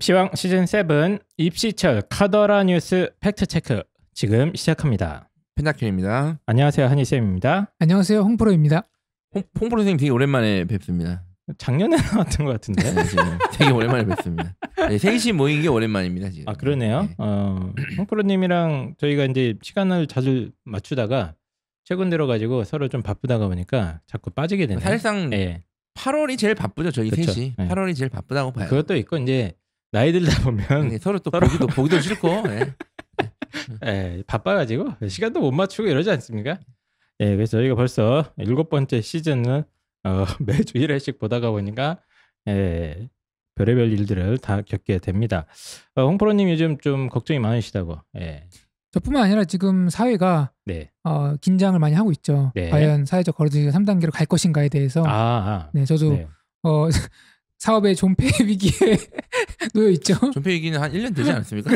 입시왕 시즌 7 입시철 카더라 뉴스 팩트체크 지금 시작합니다. 펜타킬입니다. 안녕하세요, 한희쌤입니다. 안녕하세요, 홍프로입니다. 홍프로 선생님 되게 오랜만에 뵙습니다. 작년에 나왔던 것 같은데. 네, 지금 되게 오랜만에 뵙습니다. 네, 셋이 모인 게 오랜만입니다 지금. 아 그러네요. 네. 홍프로님이랑 저희가 이제 시간을 자주 맞추다가 최근 들어가지고 서로 좀 바쁘다가 보니까 자꾸 빠지게 되네요. 사실상 네. 8월이 8월이 제일 바쁘죠 저희 그쵸. 셋이. 네. 8월이 제일 바쁘다고 봐요. 그것도 있고 이제 나이 들다 보면 네, 서로 또 서로 보기도 싫고. 네. 바빠가지고 시간도 못 맞추고 이러지 않습니까? 예, 그래서 저희가 벌써 7번째 시즌을 매주 1회씩 보다가 보니까 별의별 일들을 다 겪게 됩니다. 홍프로님 요즘 좀 걱정이 많으시다고. 예. 저뿐만 아니라 지금 사회가 네. 긴장을 많이 하고 있죠. 네. 과연 사회적 거리두기가 3단계로 갈 것인가에 대해서. 네, 저도 네. 사업의 존폐 위기에 놓여 있죠. 존폐 얘기는 한 1년 되지 않았습니까?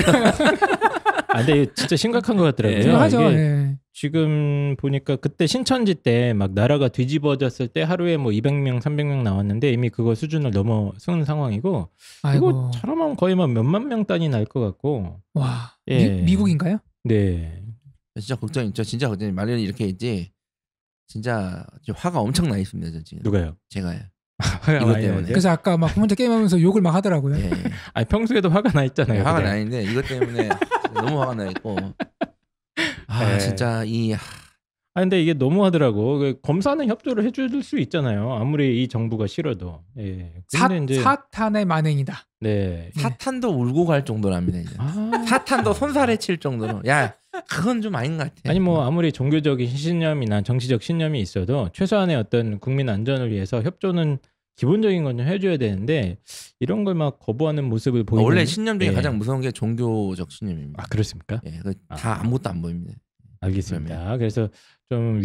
근데 이거 진짜 심각한 것 같더라고요. 심각하죠. 이게 네. 지금 보니까 그때 신천지 때 막 나라가 뒤집어졌을 때 하루에 뭐 200명, 300명 나왔는데 이미 그거 수준을 넘어선 상황이고 아이고. 이거 저러면 거의 막 몇만 명 단위 날 것 같고. 와, 예. 미국인가요? 네. 진짜 걱정이 말년이 이렇게 있지. 진짜 화가 엄청 나 있습니다 저 지금. 누가요? 제가요. 화가 이것 많이 때문에. 나세요? 그래서 아까 막 혼자 게임하면서 욕을 막 하더라고요. 예. 아니 평소에도 화가 나 있잖아요. 화가 그래. 나 있는데 이것 때문에 너무 화가 나 있고. 네. 진짜 근데 이게 너무 하더라고. 검사는 협조를 해줄 수 있잖아요. 아무리 이 정부가 싫어도. 예. 근데 이제 사탄의 만행이다. 네. 사탄도 울고 갈 정도랍니다 이제. 사탄도 손살에 칠 정도로. 야, 그건 좀 아닌 것 같아. 아니 뭐 아무리 종교적인 신념이나 정치적 신념이 있어도 최소한의 어떤 국민 안전을 위해서 협조는 기본적인 건 좀 해줘야 되는데 이런 걸 막 거부하는 모습을 보이는. 원래 신념 중에 예. 가장 무서운 게 종교적 신념입니다. 그렇습니까? 예, 다 아무것도 안 보입니다. 알겠습니다. 그래서 좀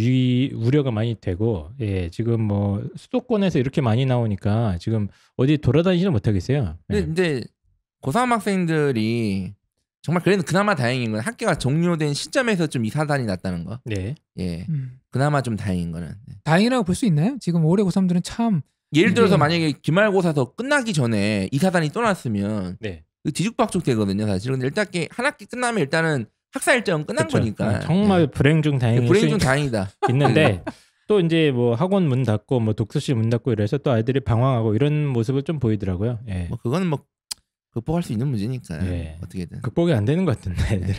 우려가 많이 되고, 예, 지금 뭐 수도권에서 이렇게 많이 나오니까 지금 어디 돌아다니지는 못하겠어요. 예. 근데 고3 학생들이 정말 그래도 그나마 다행인 건 학교가 종료된 시점에서 좀 이 사단이 났다는 거. 네. 예, 그나마 좀 다행인 거는. 다행이라고 볼 수 있나요? 지금 올해 고3들은 참. 예를 들어서 만약에 기말고사 더 끝나기 전에 이 사단이 또 났으면 네. 뒤죽박죽 되거든요 사실. 근데 일단 한 학기 끝나면 일단은 학사 일정은 끝난 그쵸. 거니까. 정말 불행 중 다행일 불행 수 중 다행이다. 있는데 또 이제 뭐 학원 문 닫고 뭐 독서실 문 닫고 이래서 또 아이들이 방황하고 이런 모습을 좀 보이더라고요. 예. 뭐 그거는 뭐 극복할 수 있는 문제니까. 예. 어떻게든. 극복이 안 되는 것 같은데 애들이.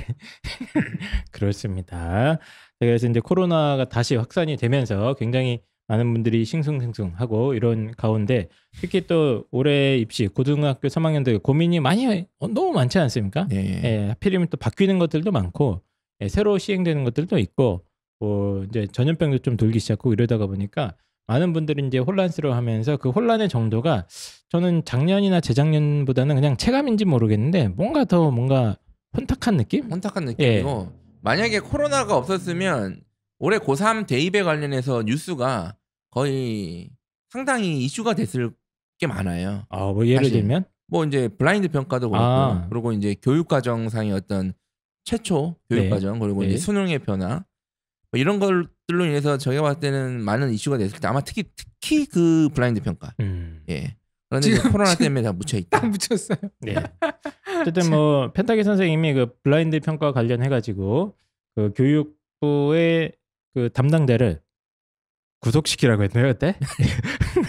그렇습니다. 그래서 이제 코로나가 다시 확산이 되면서 굉장히 많은 분들이 싱숭생숭하고 이런 가운데 특히 또 올해 입시 고등학교 3학년들 고민이 너무 많지 않습니까? 예. 예, 하필이면 또 바뀌는 것들도 많고 새로 시행되는 것들도 있고 이제 전염병도 좀 돌기 시작하고 이러다가 보니까 많은 분들이 이제 혼란스러워하면서 그 혼란의 정도가 저는 작년이나 재작년보다는 그냥 체감인지 모르겠는데 뭔가 혼탁한 느낌? 혼탁한 느낌이고 만약에 코로나가 없었으면 올해 고3 대입에 관련해서 뉴스가 거의 상당히 이슈가 됐을 게 많아요. 뭐 예를 사실. 들면 뭐 이제 블라인드 평가도 그렇고 그리고 이제 교육과정상의 어떤 최초 교육과정 그리고 이제 수능의 변화 뭐 이런 것들로 인해서 저희가 봤을 때는 많은 이슈가 됐을 때 아마 특히 그 블라인드 평가. 예. 그런데 지금 코로나 때문에 다 묻혀 있다. 딱 묻혔어요. 네. 어쨌든 뭐 펜타기 선생님이 그 블라인드 평가 관련해 가지고 그 교육부의 그 담당자를 구속시키라고 했나요 그때?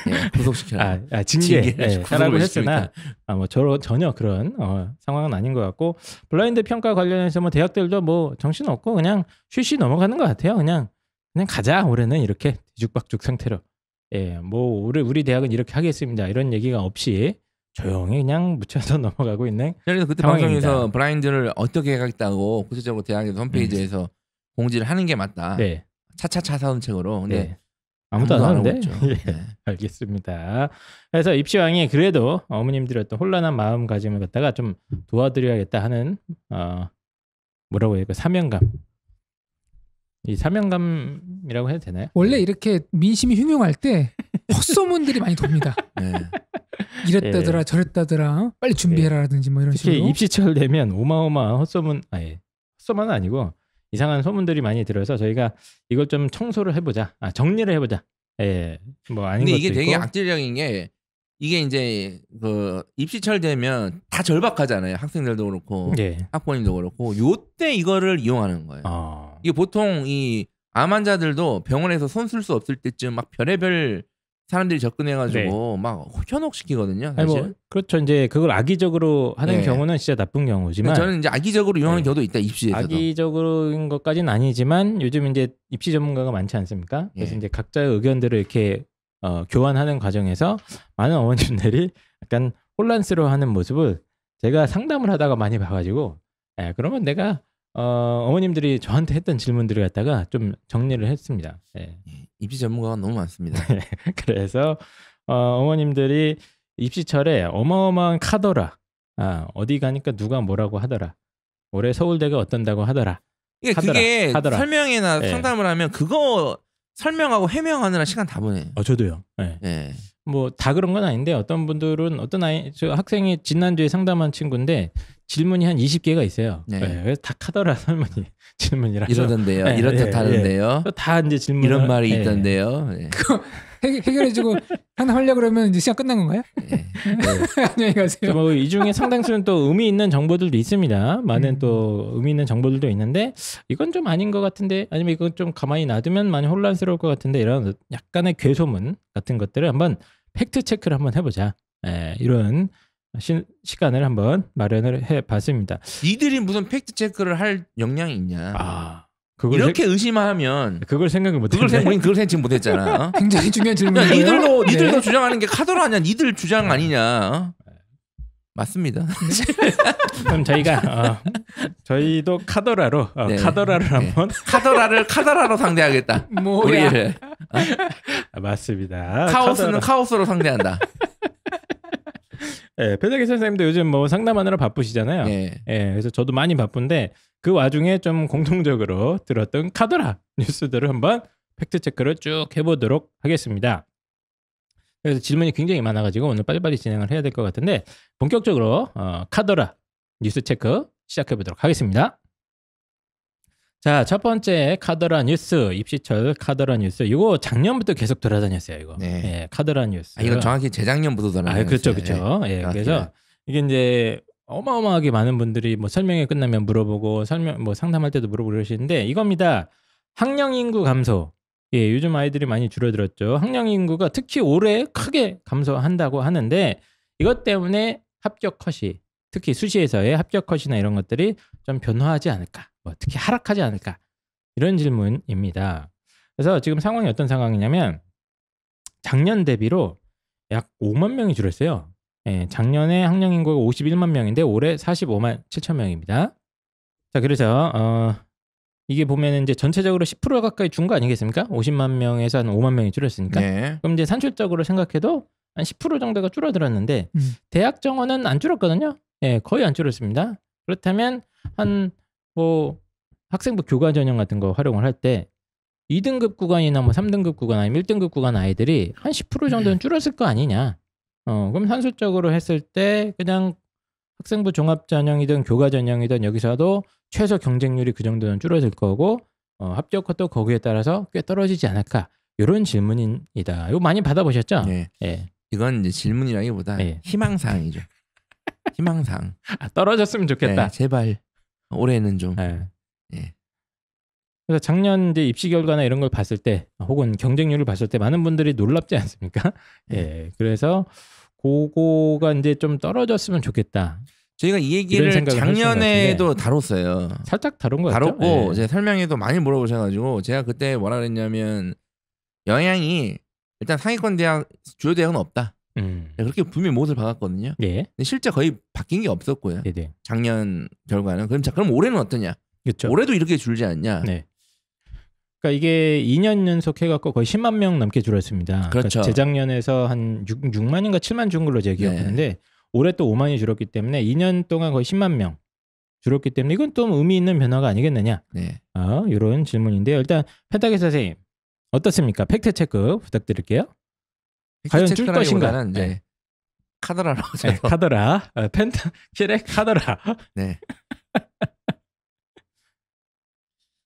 예, 구속시키라. 징계라고 했으나 뭐 전혀 그런 상황은 아닌 것 같고 블라인드 평가 관련해서 뭐 대학들도 뭐 정신 없고 그냥 쉬쉬 넘어가는 것 같아요. 그냥 가자 올해는 이렇게 뒤죽박죽 상태로. 예, 뭐 우리 대학은 이렇게 하겠습니다. 이런 얘기가 없이 조용히 그냥 묻혀서 넘어가고 있는. 그래서 그때 상황입니다. 방송에서 블라인드를 어떻게 하겠다고 구체적으로 대학에서 홈페이지에서 공지를 하는 게 맞다. 네. 차차차 사운책으로. 근데 아무도 안 하는데. 네. 알겠습니다. 그래서 입시왕이 그래도 어머님들의 어떤 혼란한 마음가짐을 갖다가 좀 도와드려야겠다 하는 뭐라고 해야 될까 사명감. 이 사명감이라고 해도 되나요? 원래 이렇게 민심이 흉흉할 때 헛소문들이 많이 돕니다. 네. 이랬다더라 저랬다더라 빨리 준비해라라든지 뭐 이런 특히 식으로. 입시철 되면 어마어마한 헛소문은 아니고 이상한 소문들이 많이 들어서 저희가 이걸 좀 청소를 해보자, 정리를 해보자. 뭐 아닌 근데 것도 이게 되게 있고. 악질적인 게 이게 이제 그 입시철 되면 다 절박하잖아요. 학생들도 그렇고 예. 학부모님도 그렇고 요때 이거를 이용하는 거예요. 이게 보통 이 암 환자들도 병원에서 손 쓸 수 없을 때쯤 막 별의별 사람들이 접근해가지고 네. 막 현혹시키거든요. 사실. 아니 뭐 그렇죠. 이제 그걸 악의적으로 하는 네. 경우는 진짜 나쁜 경우지만 저는 이제 악의적으로 이용하는 네. 경우도 있다. 입시에서도. 악의적인 것까지는 아니지만 요즘 이제 입시 전문가가 많지 않습니까? 그래서 예. 이제 각자의 의견들을 이렇게 교환하는 과정에서 많은 어머님들이 약간 혼란스러워하는 모습을 제가 상담을 하다가 많이 봐가지고 그러면 내가 어머님들이 저한테 했던 질문들을 갖다가 좀 정리를 했습니다. 예. 입시 전문가가 너무 많습니다. 그래서 어머님들이 입시철에 어마어마한 카더라. 어디 가니까 누가 뭐라고 하더라. 올해 서울대가 어떤다고 하더라. 그게 하더라. 설명이나 상담을 하면 그거 설명하고 해명하느라 시간 다 보내. 저도요. 네. 뭐 다 그런 건 아닌데 어떤 분들은 어떤 저 학생이 지난주에 상담한 친구인데 질문이 한 20개가 있어요. 네. 그래서 다 카더라 질문이라서 이러던데요. 이렇다는데요. 다 이제 질문 이런 말이 있던데요. 그거 해결해주고 상담하려고 그러면 이제 시간 끝난 건가요? 네. 안녕히 가세요. 뭐 이 중에 상당수는 또 의미 있는 정보들도 있습니다. 많은 또 의미 있는 정보들도 있는데 이건 좀 아닌 것 같은데 아니면 이건 좀 가만히 놔두면 많이 혼란스러울 것 같은데 이런 약간의 괴소문 같은 것들을 한번 팩트 체크를 한번 해보자. 이런 시간을 한번 마련을 해봤습니다. 니들이 무슨 팩트 체크를 할 역량이 있냐? 이렇게 의심하면 그걸 생각을 못했네. 그걸 생각 못했잖아. 굉장히 중요한 질문이에요. 니들도 주장하는 게 카더라 아니야? 니들 주장 아니냐? 맞습니다. 그럼 저희도 카더라로 카더라를 한번 카더라로 상대하겠다. 뭐야? 맞습니다. 카오스는 카오스로 상대한다. 배덕기 선생님도 요즘 뭐 상담하느라 바쁘시잖아요. 그래서 저도 많이 바쁜데 그 와중에 좀 공통적으로 들었던 카더라 뉴스들을 한번 팩트 체크를 쭉 해보도록 하겠습니다. 그래서 질문이 굉장히 많아가지고 오늘 빨리빨리 진행을 해야 될 것 같은데 본격적으로 카더라 뉴스 체크 시작해보도록 하겠습니다. 자, 첫 번째 카더라 뉴스, 입시철 카더라 뉴스. 이거 작년부터 계속 돌아다녔어요. 이거. 카더라 뉴스. 이건 정확히 재작년부터 돌아다녔어요. 그렇죠. 그래서 이게 이제 어마어마하게 많은 분들이 뭐 설명이 끝나면 물어보고 뭐 상담할 때도 물어보고 그러시는데 이겁니다. 학령 인구 감소. 요즘 아이들이 많이 줄어들었죠. 학령 인구가 특히 올해 크게 감소한다고 하는데 이것 때문에 합격 컷이 특히 수시에서의 합격 컷이나 이런 것들이 좀 변화하지 않을까, 특히 하락하지 않을까 이런 질문입니다. 그래서 지금 상황이 어떤 상황이냐면 작년 대비로 약 5만 명이 줄었어요. 작년에 학령 인구가 51만 명인데 올해 45만 7천 명입니다. 자, 그래서 이게 보면 이제 전체적으로 10% 가까이 준 거 아니겠습니까? 50만 명에서 한 5만 명이 줄었으니까. 그럼 이제 산출적으로 생각해도 한 10% 정도가 줄어들었는데 대학 정원은 안 줄었거든요. 거의 안 줄었습니다. 그렇다면 한 뭐 학생부 교과 전형 같은 거 활용을 할 때 2등급 구간이나 뭐 3등급 구간 아니면 1등급 구간 아이들이 한 10% 정도는 줄었을 거 아니냐. 그럼 산술적으로 했을 때 그냥 학생부 종합 전형이든 교과 전형이든 여기서도 최소 경쟁률이 그 정도는 줄어들 거고 합격 컷도 거기에 따라서 꽤 떨어지지 않을까. 이런 질문입니다. 이거 많이 받아보셨죠? 네. 이건 이제 질문이라기보다 희망사항이죠. 희망사항. 떨어졌으면 좋겠다. 제발 올해는 좀. 그래서 작년 이제 입시 결과나 이런 걸 봤을 때 혹은 경쟁률을 봤을 때 많은 분들이 놀랍지 않습니까? 그래서 그거가 이제 좀 떨어졌으면 좋겠다. 저희가 이 얘기를 작년에도 다뤘어요. 살짝 다룬 거 같죠? 다뤘고 제가 설명에도 많이 물어보셔가지고 제가 그때 뭐라 그랬냐면 영향이 일단 상위권 대학 주요 대학은 없다. 그렇게 분명히 못을 박았거든요. 근데 실제 거의 바뀐 게 없었고요. 작년 결과는 그럼 올해는 어떠냐? 그렇죠. 올해도 이렇게 줄지 않냐? 그러니까 이게 2년 연속 해갖고 거의 10만 명 넘게 줄었습니다. 그렇죠. 그러니까 재작년에서 한 6만인가 7만 준 걸로 제가 기억하는데 올해 또 5만이 줄었기 때문에 2년 동안 거의 10만 명 줄었기 때문에 이건 좀 의미 있는 변화가 아니겠느냐. 이런 질문인데요. 일단 펜타기 선생님 어떻습니까? 팩트 체크 부탁드릴게요. 과연 줄 것인가? 카더라로 카더라. 펜타킬의 카더라.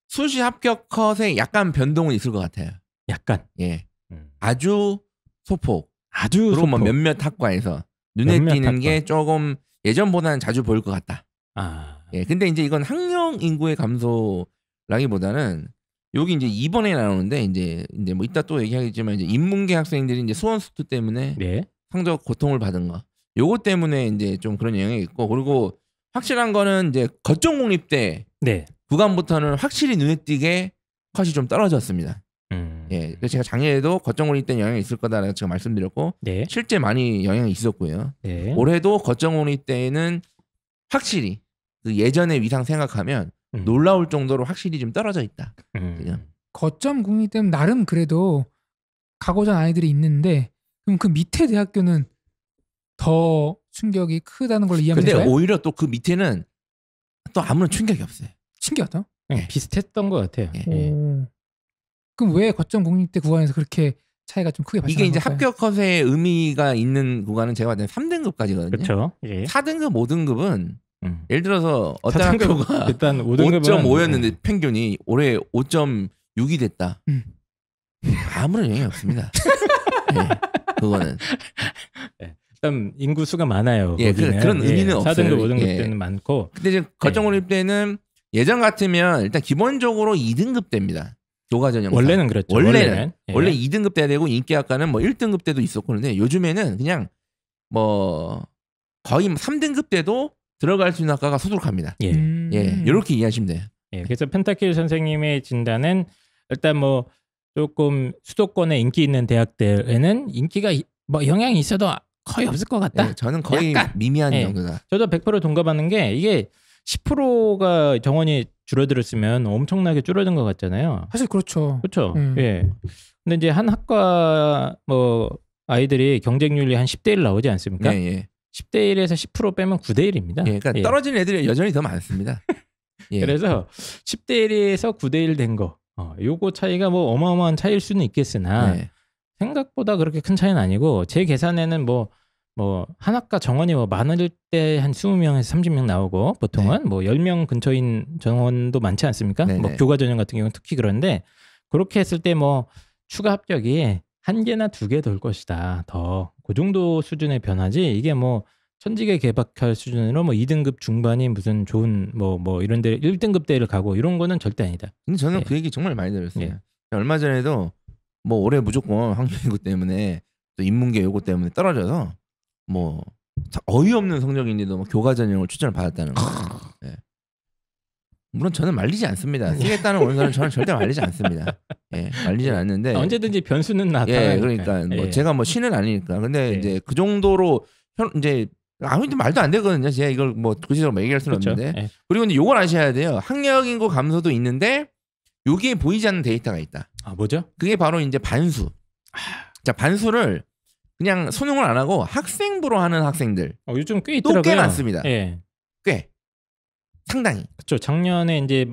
수시 합격 컷에 약간 변동은 있을 것 같아요. 약간. 아주 소폭. 아주 그리고 뭐 소폭. 몇몇 학과에서 눈에 몇몇 띄는 학과. 게 조금 예전보다는 자주 보일 것 같다. 아, 예, 근데 이제 이건 학령 인구의 감소라기보다는 여기 이제 2번에 나오는데 이제 뭐 이따 또 얘기하겠지만 이제 인문계 학생들이 이제 수원 수투 때문에 네, 성적 고통을 받은 거. 요거 때문에 이제 좀 그런 영향이 있고 그리고 확실한 거는 이제 거점 공립대 네, 구간부터는 확실히 눈에 띄게 컷이 좀 떨어졌습니다. 예, 그래서 제가 작년에도 거점 공립대 영향이 있을 거다라고 제가 말씀드렸고 네, 실제 많이 영향이 있었고요. 네. 올해도 거점 공립대는 확실히 그 예전의 위상 생각하면 놀라울 정도로 확실히 좀 떨어져 있다. 그냥. 거점 국립 때문에 나름 그래도 가고자 하는 아이들이 있는데 그럼 그 밑에 대학교는 더 충격이 크다는 걸로 이해하면 근데 될까요? 오히려 또 그 밑에는 또 아무런 충격이 없어요. 신기하다. 네, 비슷했던 것 같아요. 예. 예. 오. 그럼 왜 거점 국립대 구간에서 그렇게 차이가 좀 크게 발생하는 이게 이제 걸까요? 합격 컷의 의미가 있는 구간은 제가 봤을 때 3등급까지거든요. 그렇죠. 예. 4등급, 5등급은 예를 들어서 어떤 학교가 일단 5등급은 5.5였는데 평균이 올해 5.6이 됐다. 아무런 영향이 없습니다. 예, 그거는. 일단 인구 수가 많아요. 예, 거기는. 그런 의미는 없어요. 4등급, 5등급 예. 때는 많고. 근데 이제 거점 공립 때는 예전 같으면 일단 기본적으로 2등급 대입니다. 교과 전형상. 원래는 그렇죠. 원래는 예. 원래 2등급 돼야 되고 인기학과는 뭐 1등급 때도 있었고 그런데 요즘에는 그냥 뭐 거의 3등급 때도 들어갈 수 있는 학과가 수두룩합니다. 예. 예, 이렇게 이해하시면 돼요. 예. 그래서 펜타킬 선생님의 진단은 일단 뭐 조금 수도권에 인기 있는 대학들에는 인기가 뭐 영향이 있어도 거의 없을 것 같다. 예, 저는 거의 약간. 미미한 예. 정도다. 저도 100% 동감하는 게 이게 10%가 정원이 줄어들었으면 엄청나게 줄어든 것 같잖아요. 사실 그렇죠. 그렇죠. 예. 근데 이제 한 학과 뭐 아이들이 경쟁률이 한 10대 1 나오지 않습니까? 예, 예. 10대 1에서 10% 빼면 9대 1입니다. 예, 그러니까 떨어진 애들이 여전히 더 많습니다. 예. 그래서 10대 1에서 9대 1 된 거. 요거 차이가 뭐 어마어마한 차이일 수는 있겠으나 예. 생각보다 그렇게 큰 차이는 아니고 제 계산에는 뭐 한 학과 정원이 뭐 많을 때 한 20명에서 30명 나오고 보통은 뭐 10명 근처인 정원도 많지 않습니까? 네, 뭐 네. 교과 전형 같은 경우는 특히 그런데 그렇게 했을 때 뭐 추가 합격이 1개나 2개 될 것이다. 더 그 정도 수준의 변화지 이게 뭐 천지개 개박할 수준으로 뭐 2등급 중반이 무슨 좋은 뭐 이런 데 1등급 대를 가고 이런 거는 절대 아니다. 근데 저는 예. 그 얘기 정말 많이 들었어요. 예. 얼마 전에도 뭐 올해 무조건 학력인구 때문에 또 인문계 요거 때문에 떨어져서 뭐 어이없는 성적인데도 뭐 교과 전형을 추천을 받았다는 거. 예. 물론 저는 말리지 않습니다. 쓰겠다는 원서는 저는 절대 말리지 않습니다. 예, 말리지는 않는데 언제든지 변수는 나타나니까. 예, 그러니까 뭐 예. 제가 뭐 신은 아니니까. 근데 예. 이제 그 정도로 이제 아무튼 말도 안 되거든요. 제가 이걸 뭐 구체적으로 얘기할 수는 그렇죠. 없는데. 예. 그리고 이제 요걸 아셔야 돼요. 학력 인구 감소도 있는데 여기에 보이지 않는 데이터가 있다. 아 뭐죠? 그게 바로 이제 반수. 자, 반수를 그냥 수능을 안 하고 학생부로 하는 학생들 요즘 꽤 또 있더라고요. 꽤 많습니다. 예. 꽤 상당히. 그렇죠. 작년에 이제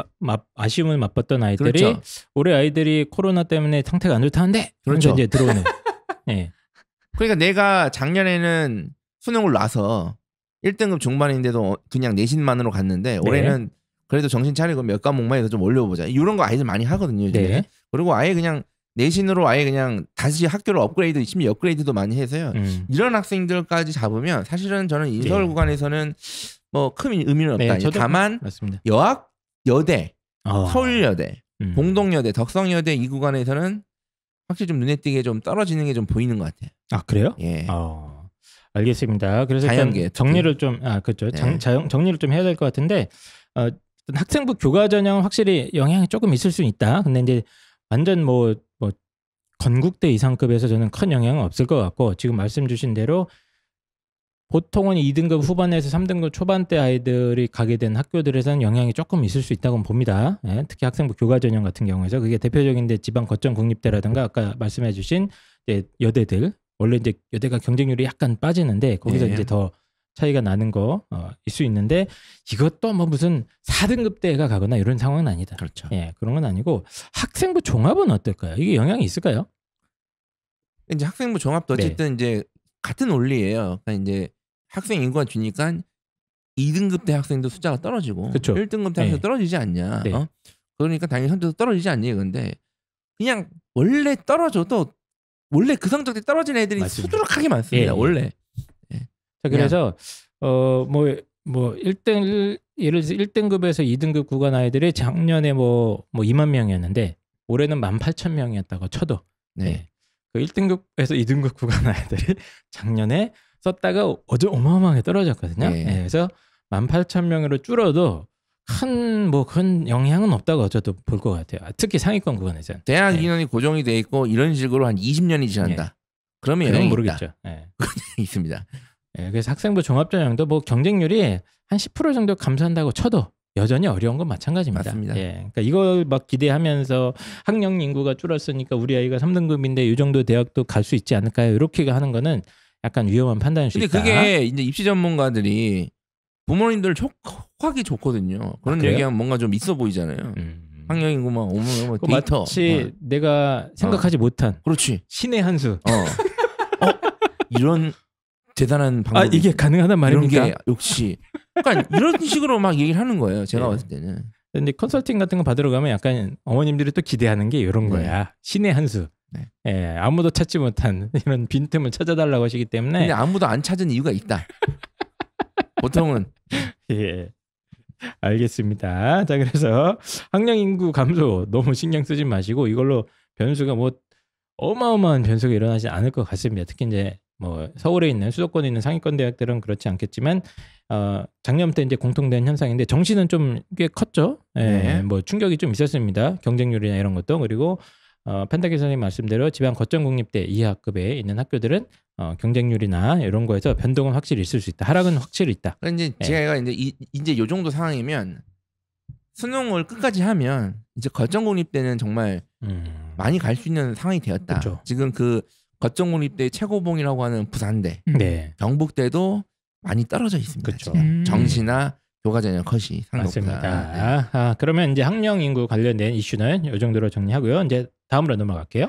아쉬움을 맛봤던 아이들이 그렇죠. 올해 아이들이 코로나 때문에 상태가 안 좋다는데 그렇죠. 이제 들어오는. 예. 그러니까 내가 작년에는 수능을 놔서 1등급 중반인데도 그냥 내신만으로 갔는데 올해는 그래도 정신 차리고 몇 과목만 해서 좀 올려보자. 이런 거 아이들 많이 하거든요. 요즘에. 네. 그리고 아예 그냥 내신으로 아예 그냥 다시 학교를 업그레이드, 심지어 업그레이드도 많이 해서요. 이런 학생들까지 잡으면 사실은 저는 인서울 네. 구간에서는 뭐 큰 의미는 없다. 네, 저도 다만 맞습니다. 여학, 여대, 어. 서울여대, 음. 동덕여대, 덕성여대 이 구간에서는 확실히 좀 눈에 띄게 좀 떨어지는 게 좀 보이는 것 같아요. 아 그래요? 예. 알겠습니다. 그래서 자연계 일단 정리를 좀 그렇죠. 네. 정리를 좀 해야 될 것 같은데 학생부 교과 전형은 확실히 영향이 조금 있을 수 있다. 근데 이제 완전 뭐 건국대 이상급에서 저는 큰 영향은 없을 것 같고 지금 말씀 주신 대로 보통은 2등급 후반에서 3등급 초반대 아이들이 가게 된 학교들에서는 영향이 조금 있을 수 있다고 봅니다. 예, 특히 학생부 교과 전형 같은 경우에서 그게 대표적인데 지방 거점 국립대라든가 아까 말씀해 주신 여대들 원래 이제 여대가 경쟁률이 약간 빠지는데 거기서 예. 이제 더 차이가 나는 거 있을 수 있는데 이것도 뭐 무슨 4등급 대가 가거나 이런 상황은 아니다. 그렇죠. 예, 그런 건 아니고 학생부 종합은 어떨까요? 이게 영향이 있을까요? 이제 학생부 종합도 어쨌든 이제 같은 원리예요. 그러니까 이제 학생 인구가 주니까 2등급 대 학생도 숫자가 떨어지고 그쵸. 1등급 대 학생 떨어지지 않냐. 네. 그러니까 당연히 성적도 떨어지지 않냐 이건데 그냥 원래 떨어져도 원래 그 성적이 떨어진 애들이 맞습니다. 수두룩하게 많습니다. 원래. 자, 그래서 뭐 1등 예를 들어서 1등급에서 2등급 구간 아이들이 작년에 뭐 2만 명이었는데 올해는 18,000명이었다고 쳐도 네. 그 1등급에서 2등급 구간 아이들이 작년에 썼다가 어마어마하게 떨어졌거든요. 네. 네, 그래서 18,000명으로 줄어도 큰 영향은 없다고 저도 볼 것 같아요. 특히 상위권 구간에서는. 대학 2년이 고정이 돼 있고 이런 식으로 한 20년이 지난다. 그러면 영향이 모르겠죠. 네. 있습니다. 네, 그래서 학생부 종합전형도 뭐 경쟁률이 한 10% 정도 감소한다고 쳐도 여전히 어려운 건 마찬가지입니다. 맞습니다. 예, 그러니까 이걸 막 기대하면서 학령 인구가 줄었으니까 우리 아이가 3등급인데 이 정도 대학도 갈 수 있지 않을까요? 이렇게 하는 거는 약간 위험한 판단일 수 있다. 근데 그게 이제 입시 전문가들이 부모님들 확이 좋거든요. 그런 얘기하면 뭔가 좀 있어 보이잖아요. 학령 인구만 오면 뭐 데이터. 마치 내가 생각하지 못한. 그렇지. 신의 한 수. 이런 대단한 방법. 이게 가능하단 말입니까? 이런 게 역시. 그러니까 이런 식으로 막 얘기를 하는 거예요. 제가 봤을 때는. 근데 컨설팅 같은 거 받으러 가면 약간 어머님들이 또 기대하는 게 이런 거야. 신의 한 수. 네. 예, 아무도 찾지 못한 이런 빈틈을 찾아달라고 하시기 때문에. 근데 아무도 안 찾은 이유가 있다. 보통은. 예. 알겠습니다. 자, 그래서 학령 인구 감소 너무 신경 쓰지 마시고 이걸로 변수가 뭐 어마어마한 변수가 일어나지 않을 것 같습니다. 특히 이제 뭐 서울에 있는 수도권에 있는 상위권 대학들은 그렇지 않겠지만 작년부터 이제 공통된 현상인데 정시는 좀 꽤 컸죠. 예, 네. 뭐 충격이 좀 있었습니다. 경쟁률이나 이런 것도. 그리고 펜타키 선생님 말씀대로 지방 거점 공립대 이하급에 있는 학교들은 경쟁률이나 이런 거에서 변동은 확실히 있을 수 있다. 하락은 확실히 있다. 이제 제가 이제 요 정도 상황이면 수능을 끝까지 하면 이제 거점 공립대는 정말 많이 갈 수 있는 상황이 되었다. 그쵸. 지금 그 거점 공립대 최고봉이라고 하는 부산대, 네. 경북대도 많이 떨어져 있습니다. 그쵸. 정시나 교과전형 컷이 상관없다. 맞습니다. 그러면 이제 학령 인구 관련된 이슈는 이 정도로 정리하고요. 이제 다음으로 넘어갈게요.